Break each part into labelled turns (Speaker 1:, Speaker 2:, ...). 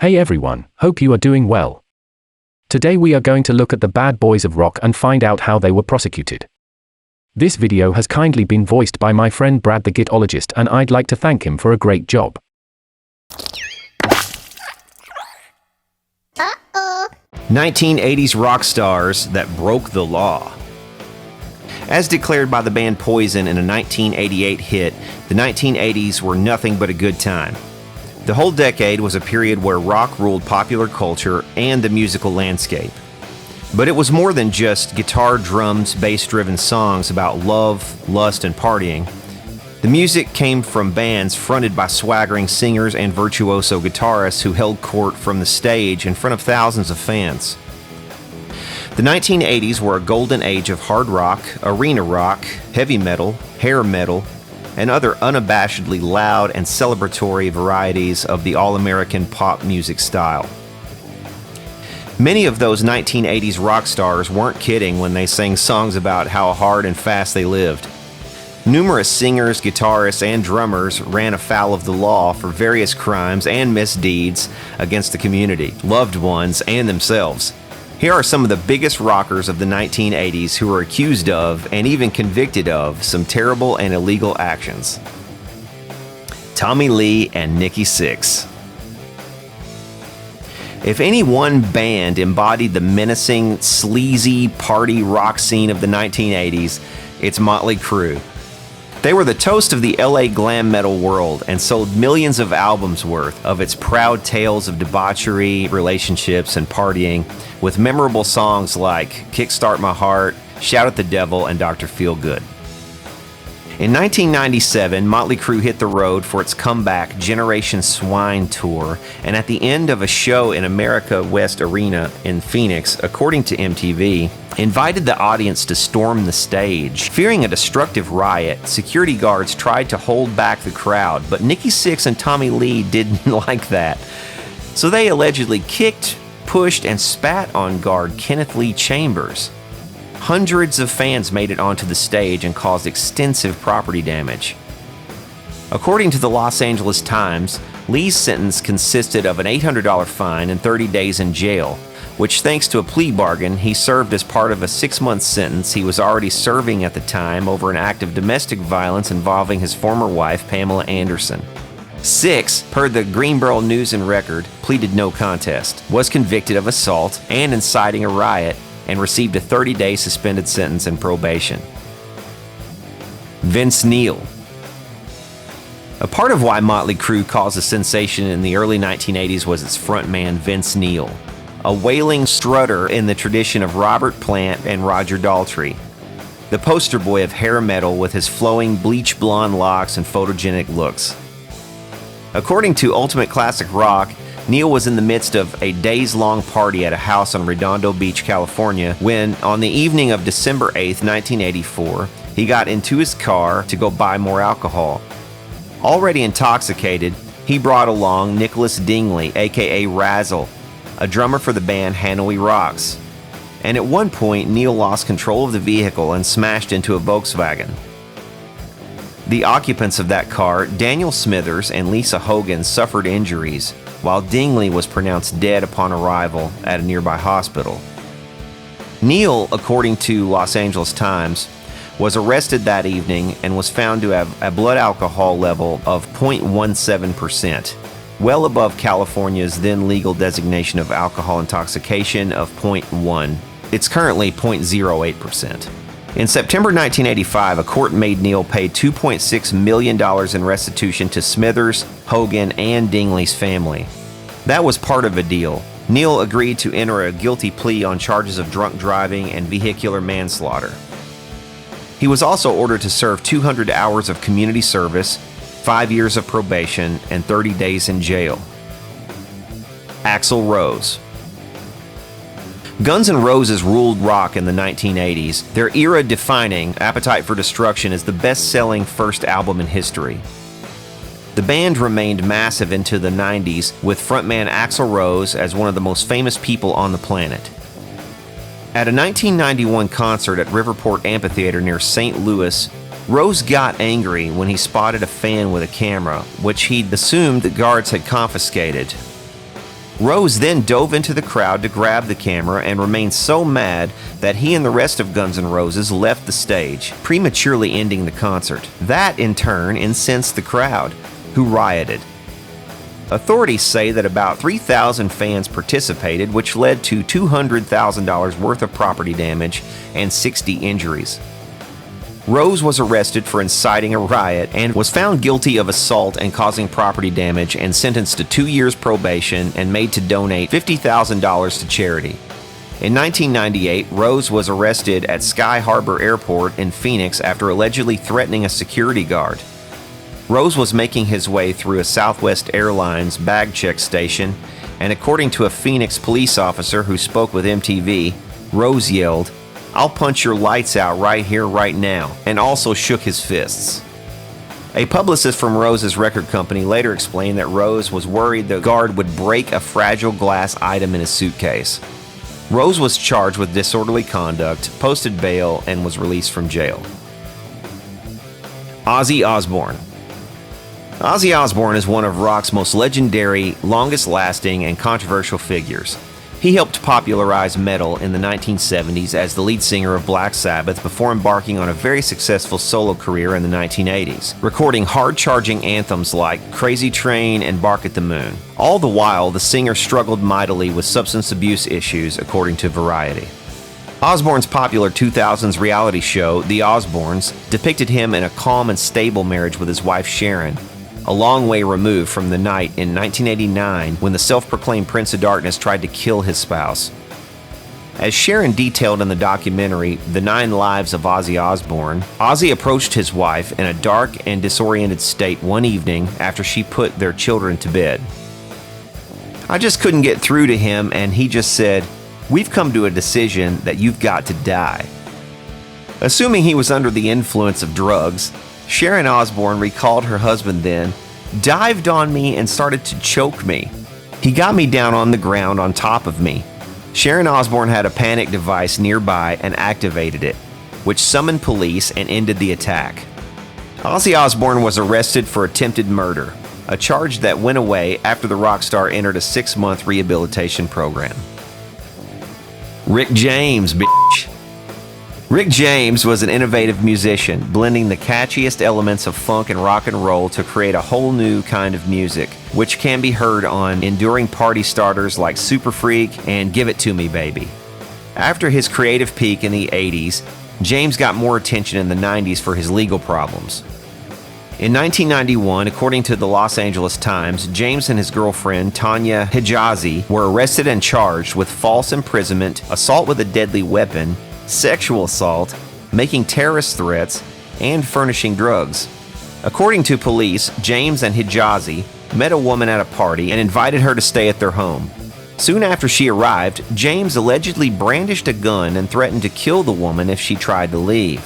Speaker 1: Hey everyone, hope you are doing well. Today we are going to look at the bad boys of rock and find out how they were prosecuted. This video has kindly been voiced by my friend Brad the Gitologist, and I'd like to thank him for a great job.
Speaker 2: 1980s rock stars that broke the law. As declared by the band Poison in a 1988 hit, the 1980s were nothing but a good time. The whole decade was a period where rock ruled popular culture and the musical landscape. But it was more than just guitar, drums, bass-driven songs about love, lust, and partying. The music came from bands fronted by swaggering singers and virtuoso guitarists who held court from the stage in front of thousands of fans. The 1980s were a golden age of hard rock, arena rock, heavy metal, hair metal, and other unabashedly loud and celebratory varieties of the all-American pop music style. Many of those 1980s rock stars weren't kidding when they sang songs about how hard and fast they lived. Numerous singers, guitarists, and drummers ran afoul of the law for various crimes and misdeeds against the community, loved ones, and themselves. Here are some of the biggest rockers of the 1980s who were accused of, and even convicted of, some terrible and illegal actions. Tommy Lee and Nikki Sixx. If any one band embodied the menacing, sleazy party rock scene of the 1980s, it's Mötley Crüe. They were the toast of the LA glam metal world and sold millions of albums worth of its proud tales of debauchery, relationships, and partying, with memorable songs like Kickstart My Heart, Shout at the Devil, and Dr. Feelgood. In 1997, Mötley Crüe hit the road for its comeback Generation Swine tour, and at the end of a show in America West Arena in Phoenix, according to MTV, invited the audience to storm the stage. Fearing a destructive riot, security guards tried to hold back the crowd, but Nikki Sixx and Tommy Lee didn't like that. So they allegedly kicked, pushed, and spat on guard Kenneth Lee Chambers. Hundreds of fans made it onto the stage and caused extensive property damage. According to the Los Angeles Times, Lee's sentence consisted of an $800 fine and 30 days in jail, which, thanks to a plea bargain, he served as part of a 6-month sentence he was already serving at the time over an act of domestic violence involving his former wife, Pamela Anderson. Sixx, per the Greenboro News and Record, pleaded no contest, was convicted of assault and inciting a riot, and received a 30-day suspended sentence and probation. Vince Neil. A part of why Mötley Crüe caused a sensation in the early 1980s was its frontman, Vince Neil, a wailing strutter in the tradition of Robert Plant and Roger Daltrey, the poster boy of hair metal with his flowing bleach blonde locks and photogenic looks. According to Ultimate Classic Rock, Neil was in the midst of a days-long party at a house on Redondo Beach, California, when, on the evening of December 8, 1984, he got into his car to go buy more alcohol. Already intoxicated, he brought along Nicholas Dingley, aka Razzle, a drummer for the band Hanoi Rocks. And at one point, Neil lost control of the vehicle and smashed into a Volkswagen. The occupants of that car, Daniel Smithers and Lisa Hogan, suffered injuries, while Dingley was pronounced dead upon arrival at a nearby hospital. Neil, according to Los Angeles Times, was arrested that evening and was found to have a blood alcohol level of 0.17%, well above California's then legal designation of alcohol intoxication of 0.1. It's currently 0.08%. In September 1985, a court made Neil pay $2.6 million in restitution to Smithers, Hogan, and Dingley's family. That was part of a deal. Neil agreed to enter a guilty plea on charges of drunk driving and vehicular manslaughter. He was also ordered to serve 200 hours of community service, 5 years of probation, and 30 days in jail. Axl Rose. Guns N' Roses ruled rock in the 1980s. Their era-defining Appetite for Destruction is the best-selling first album in history. The band remained massive into the 90s, with frontman Axl Rose as one of the most famous people on the planet. At a 1991 concert at Riverport Amphitheater near St. Louis, Rose got angry when he spotted a fan with a camera, which he'd assumed the guards had confiscated. Rose then dove into the crowd to grab the camera and remained so mad that he and the rest of Guns N' Roses left the stage, prematurely ending the concert. That, in turn, incensed the crowd, who rioted. Authorities say that about 3,000 fans participated, which led to $200,000 worth of property damage and 60 injuries. Rose was arrested for inciting a riot and was found guilty of assault and causing property damage and sentenced to 2 years probation and made to donate $50,000 to charity. In 1998, Rose was arrested at Sky Harbor Airport in Phoenix after allegedly threatening a security guard. Rose was making his way through a Southwest Airlines bag check station, and according to a Phoenix police officer who spoke with MTV, Rose yelled, "I'll punch your lights out right here, right now," and also shook his fists. A publicist from Rose's record company later explained that Rose was worried the guard would break a fragile glass item in his suitcase. Rose was charged with disorderly conduct, posted bail, and was released from jail. Ozzy Osbourne. Ozzy Osbourne is one of rock's most legendary, longest-lasting, and controversial figures. He helped popularize metal in the 1970s as the lead singer of Black Sabbath before embarking on a very successful solo career in the 1980s, recording hard-charging anthems like Crazy Train and Bark at the Moon. All the while, the singer struggled mightily with substance abuse issues, according to Variety. Osbourne's popular 2000s reality show, The Osbournes, depicted him in a calm and stable marriage with his wife Sharon, a long way removed from the night in 1989 when the self-proclaimed Prince of Darkness tried to kill his spouse. As Sharon detailed in the documentary The 9 Lives of Ozzy Osbourne, Ozzy approached his wife in a dark and disoriented state one evening after she put their children to bed. "I just couldn't get through to him, and he just said, 'We've come to a decision that you've got to die.'" Assuming he was under the influence of drugs, Sharon Osbourne recalled her husband then dived on me and started to choke me. "He got me down on the ground on top of me." Sharon Osbourne had a panic device nearby and activated it, which summoned police and ended the attack. Ozzy Osbourne was arrested for attempted murder, a charge that went away after the rock star entered a 6-month rehabilitation program. Rick James, bitch. Rick James was an innovative musician, blending the catchiest elements of funk and rock and roll to create a whole new kind of music, which can be heard on enduring party starters like Super Freak and Give It To Me Baby. After his creative peak in the 80s, James got more attention in the 90s for his legal problems. In 1991, according to the Los Angeles Times, James and his girlfriend, Tanya Hijazi, were arrested and charged with false imprisonment, assault with a deadly weapon, sexual assault, making terrorist threats, and furnishing drugs. According to police, James and Hijazi met a woman at a party and invited her to stay at their home. Soon after she arrived, James allegedly brandished a gun and threatened to kill the woman if she tried to leave.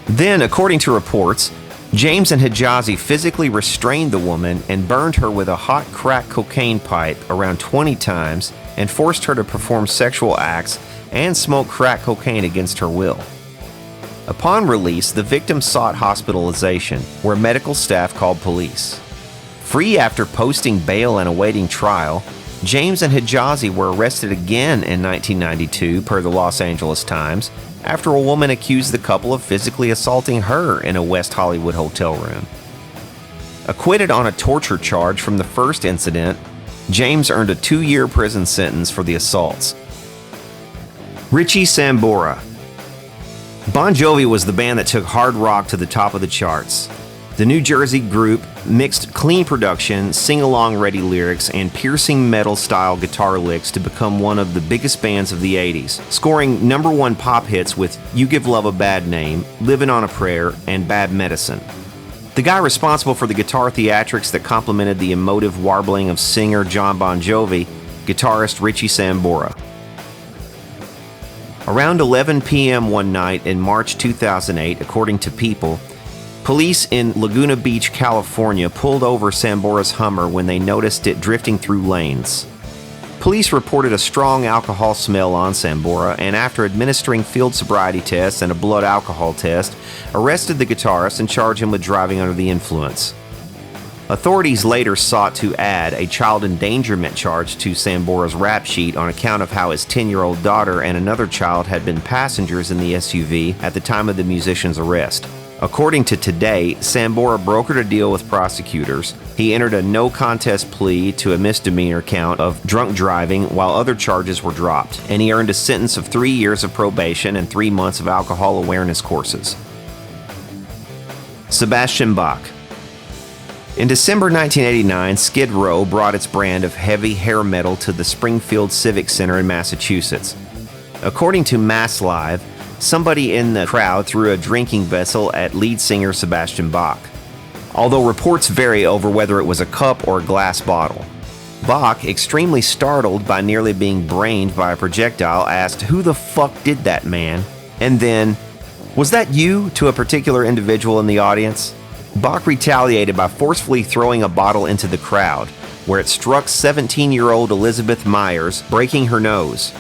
Speaker 2: Then, according to reports, James and Hijazi physically restrained the woman and burned her with a hot crack cocaine pipe around 20 times and forced her to perform sexual acts and smoke crack cocaine against her will. Upon release, the victim sought hospitalization, where medical staff called police. Free after posting bail and awaiting trial, James and Hijazi were arrested again in 1992 per the Los Angeles Times after a woman accused the couple of physically assaulting her in a West Hollywood hotel room. Acquitted on a torture charge from the first incident, James earned a 2-year prison sentence for the assaults. Richie Sambora. Bon Jovi was the band that took hard rock to the top of the charts. The New Jersey group mixed clean production, sing-along ready lyrics, and piercing metal-style guitar licks to become one of the biggest bands of the 80s, scoring #1 pop hits with You Give Love a Bad Name, Livin' on a Prayer, and Bad Medicine. The guy responsible for the guitar theatrics that complemented the emotive warbling of singer John Bon Jovi, guitarist Richie Sambora. Around 11 p.m. one night in March 2008, according to People, police in Laguna Beach, California pulled over Sambora's Hummer when they noticed it drifting through lanes. Police reported a strong alcohol smell on Sambora, and after administering field sobriety tests and a blood alcohol test, arrested the guitarist and charged him with driving under the influence. Authorities later sought to add a child endangerment charge to Sambora's rap sheet on account of how his 10-year-old daughter and another child had been passengers in the SUV at the time of the musician's arrest. According to Today, Sambora brokered a deal with prosecutors. He entered a no-contest plea to a misdemeanor count of drunk driving while other charges were dropped, and he earned a sentence of 3 years of probation and 3 months of alcohol awareness courses. Sebastian Bach. In December 1989, Skid Row brought its brand of heavy hair metal to the Springfield Civic Center in Massachusetts. According to Mass Live, somebody in the crowd threw a drinking vessel at lead singer Sebastian Bach, although reports vary over whether it was a cup or a glass bottle. Bach, extremely startled by nearly being brained by a projectile, asked, "Who the fuck did that, man?" And then, "Was that you?" to a particular individual in the audience. Bach retaliated by forcefully throwing a bottle into the crowd, where it struck 17-year-old Elizabeth Myers, breaking her nose.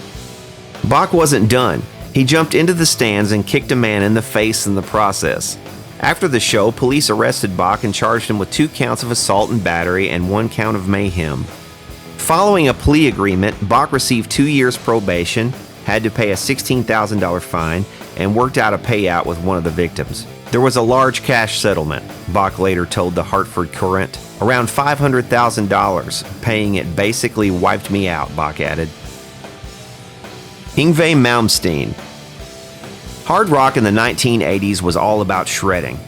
Speaker 2: Bach wasn't done. He jumped into the stands and kicked a man in the face in the process. After the show, police arrested Bach and charged him with 2 counts of assault and battery and 1 count of mayhem. Following a plea agreement, Bach received 2 years probation, had to pay a $16,000 fine, and worked out a payout with one of the victims. There was a large cash settlement, Bach later told the Hartford Courant. Around $500,000. Paying it basically wiped me out, Bach added. Yngwie Malmsteen. Hard rock in the 1980s was all about shredding.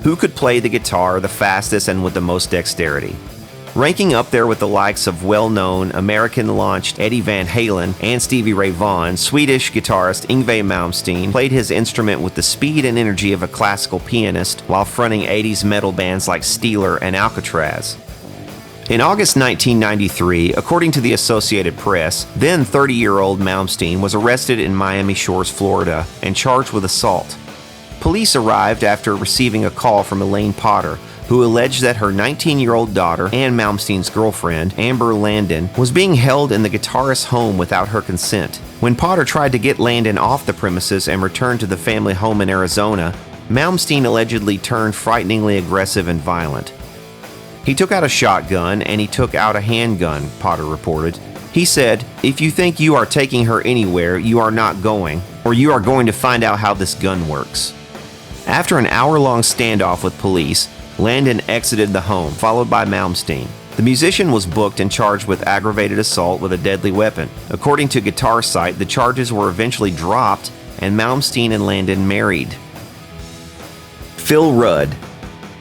Speaker 2: Who could play the guitar the fastest and with the most dexterity? Ranking up there with the likes of well-known American-launched Eddie Van Halen and Stevie Ray Vaughan, Swedish guitarist Yngwie Malmsteen played his instrument with the speed and energy of a classical pianist while fronting 80s metal bands like Steeler and Alcatraz. In August 1993, according to the Associated Press, then 30-year-old Malmsteen was arrested in Miami Shores, Florida, and charged with assault. Police arrived after receiving a call from Elaine Potter, who alleged that her 19-year-old daughter and Malmsteen's girlfriend, Amber Landon, was being held in the guitarist's home without her consent. When Potter tried to get Landon off the premises and return to the family home in Arizona, Malmsteen allegedly turned frighteningly aggressive and violent. He took out a shotgun and he took out a handgun, Potter reported. He said, "If you think you are taking her anywhere, you are not going, or you are going to find out how this gun works." After an hour-long standoff with police, Landon exited the home, followed by Malmsteen. The musician was booked and charged with aggravated assault with a deadly weapon. According to Guitar Site, the charges were eventually dropped and Malmsteen and Landon married. Phil Rudd.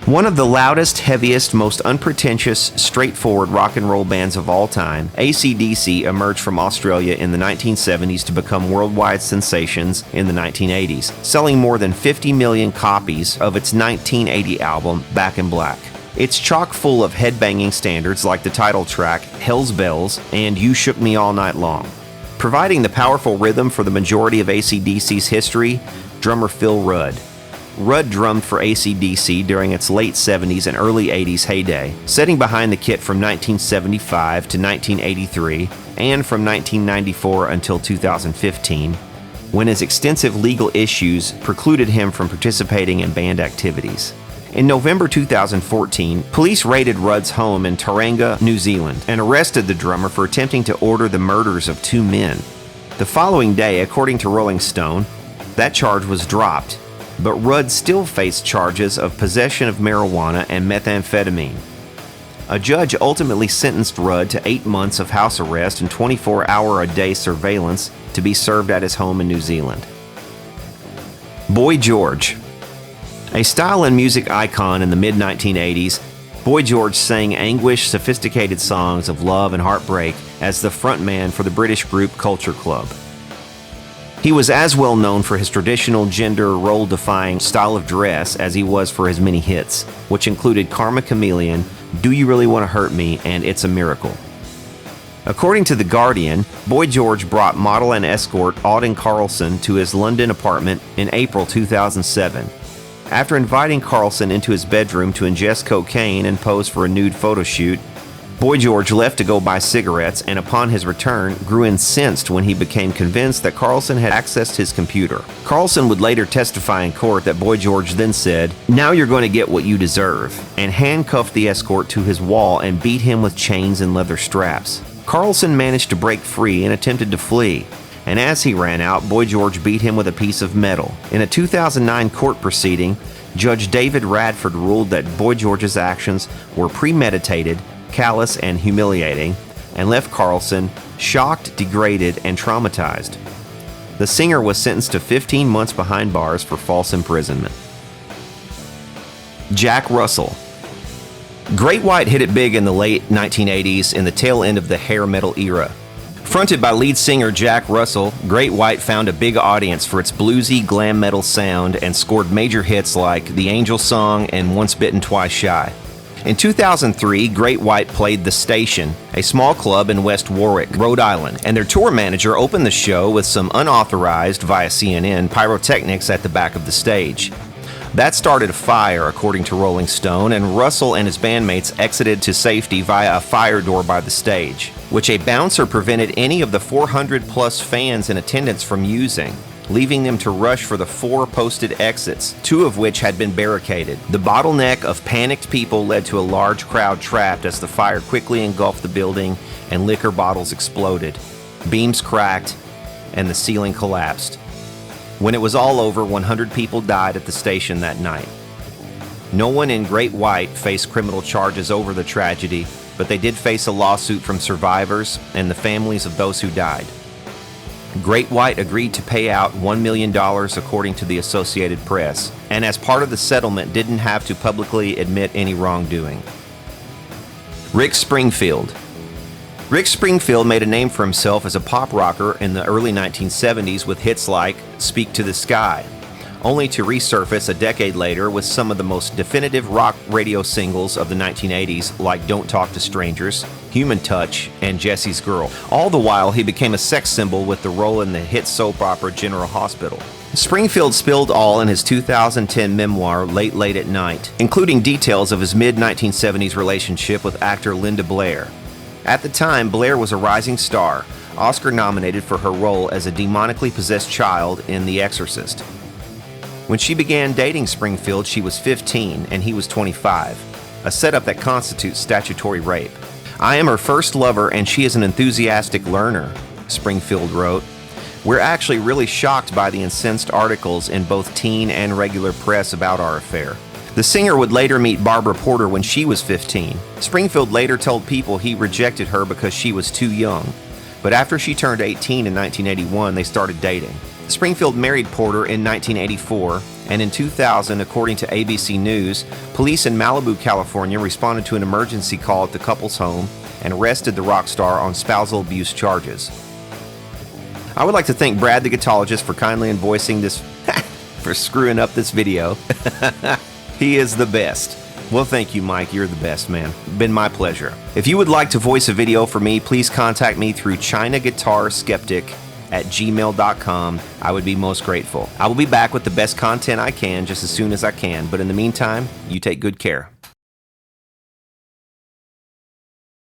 Speaker 2: One of the loudest, heaviest, most unpretentious, straightforward rock and roll bands of all time, AC/DC emerged from Australia in the 1970s to become worldwide sensations in the 1980s, selling more than 50 million copies of its 1980 album, Back in Black. It's chock full of headbanging standards like the title track, Hell's Bells, and You Shook Me All Night Long. Providing the powerful rhythm for the majority of AC/DC's history, drummer Phil Rudd. Rudd drummed for AC/DC during its late 70s and early 80s heyday, sitting behind the kit from 1975 to 1983 and from 1994 until 2015, when his extensive legal issues precluded him from participating in band activities. In November 2014, police raided Rudd's home in Tauranga, New Zealand, and arrested the drummer for attempting to order the murders of 2 men. The following day, according to Rolling Stone, that charge was dropped, but Rudd still faced charges of possession of marijuana and methamphetamine. A judge ultimately sentenced Rudd to 8 months of house arrest and 24-hour-a-day surveillance to be served at his home in New Zealand. Boy George. A style and music icon in the mid-1980s, Boy George sang anguished, sophisticated songs of love and heartbreak as the frontman for the British group Culture Club. He was as well known for his traditional gender role-defying style of dress as he was for his many hits, which included Karma Chameleon, Do You Really Want to Hurt Me, and It's a Miracle. According to The Guardian, Boy George brought model and escort Auden Carlson to his London apartment in April 2007. After inviting Carlson into his bedroom to ingest cocaine and pose for a nude photo shoot, Boy George left to go buy cigarettes, and upon his return, grew incensed when he became convinced that Carlson had accessed his computer. Carlson would later testify in court that Boy George then said, "Now you're going to get what you deserve," and handcuffed the escort to his wall and beat him with chains and leather straps. Carlson managed to break free and attempted to flee, and as he ran out, Boy George beat him with a piece of metal. In a 2009 court proceeding, Judge David Radford ruled that Boy George's actions were premeditated, callous, and humiliating, and left Carlson shocked, degraded, and traumatized. The singer was sentenced to 15 months behind bars for false imprisonment. Jack Russell. Great White hit it big in the late 1980s in the tail end of the hair metal era. Fronted by lead singer Jack Russell, Great White found a big audience for its bluesy glam metal sound and scored major hits like The Angel Song and Once Bitten Twice Shy. In 2003, Great White played The Station, a small club in West Warwick, Rhode Island, and their tour manager opened the show with some unauthorized, via CNN, pyrotechnics at the back of the stage. That started a fire, according to Rolling Stone, and Russell and his bandmates exited to safety via a fire door by the stage, which a bouncer prevented any of the 400-plus fans in attendance from using, leaving them to rush for the 4 posted exits, 2 of which had been barricaded. The bottleneck of panicked people led to a large crowd trapped as the fire quickly engulfed the building and liquor bottles exploded. Beams cracked and the ceiling collapsed. When it was all over, 100 people died at the station that night. No one in Great White faced criminal charges over the tragedy, but they did face a lawsuit from survivors and the families of those who died. Great White agreed to pay out $1 million according to the Associated Press, and as part of the settlement didn't have to publicly admit any wrongdoing. Rick Springfield. Rick Springfield made a name for himself as a pop rocker in the early 1970s with hits like Speak to the Sky, only to resurface a decade later with some of the most definitive rock radio singles of the 1980s like Don't Talk to Strangers, Human Touch, and Jesse's Girl. All the while, he became a sex symbol with the role in the hit soap opera General Hospital. Springfield spilled all in his 2010 memoir, Late Late at Night, including details of his mid-1970s relationship with actor Linda Blair. At the time, Blair was a rising star, Oscar-nominated for her role as a demonically possessed child in The Exorcist. When she began dating Springfield, she was 15 and he was 25, a setup that constitutes statutory rape. "I am her first lover and she is an enthusiastic learner," Springfield wrote. "We're actually really shocked by the incensed articles in both teen and regular press about our affair." The singer would later meet Barbara Porter when she was 15. Springfield later told people he rejected her because she was too young, but after she turned 18 in 1981, they started dating. Springfield married Porter in 1984, and in 2000, according to ABC News, police in Malibu, California responded to an emergency call at the couple's home and arrested the rock star on spousal abuse charges. I would like to thank Brad the Guitologist for kindly invoicing this, for screwing up this video. He is the best. Well, thank you, Mike. You're the best, man. Been my pleasure. If you would like to voice a video for me, please contact me through ChinaGuitarSkeptic@gmail.com. I would be most grateful. I will be back with the best content I can just as soon as I can, but in the meantime, you take good care.